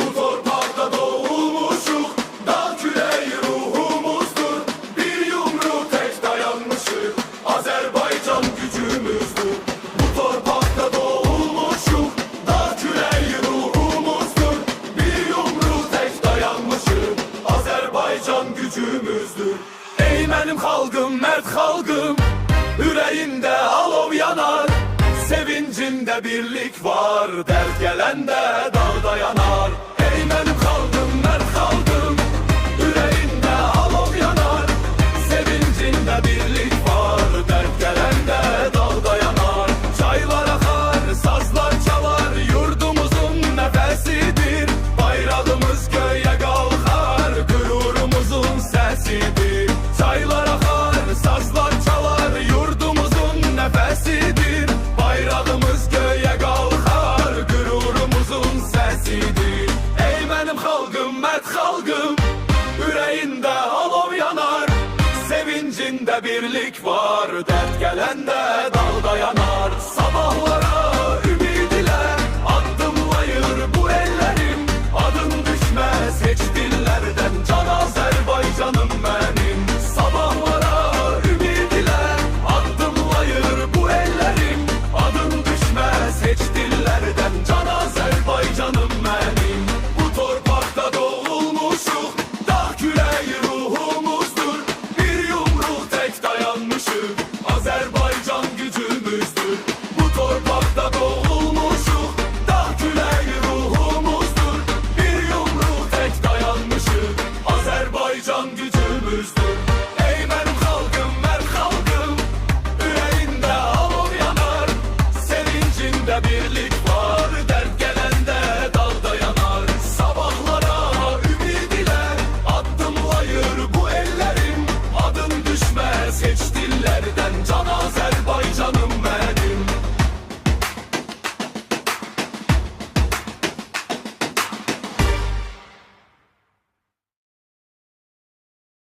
Bu torpakta doğulmuşuk, dağ küreği ruhumuzdur. Bir yumru tek dayanmışık, Azerbaycan gücümüzdür. Bu torpakta doğulmuşuk, dağ küreği ruhumuzdur. Bir yumru tek dayanmışık, Azerbaycan gücümüzdür. Ey benim halkım, mert halkım, yüreğinde alov yanar. Sevincinde birlik var, dert gelende dağda yanar. Ey benim halkım, mert halkım, yüreğinde alov yanar. Sevincinde birlik var, dert gelende dağda yanar. Çaylar akar, sazlar çalar, yurdumuzun nefesidir. Bayrağımız göğe kalkar, gururumuzun sesidir. Çaylar akar, sazlar çalar, yurdumuzun nefesidir. Bayrağımız göğe kalkar, gururumuzun sesidir. Ey benim halkım, mert halkım, yüreğinde alov yanar. Sevincinde birlik var, dert gelende dağda yanar. Sabahlar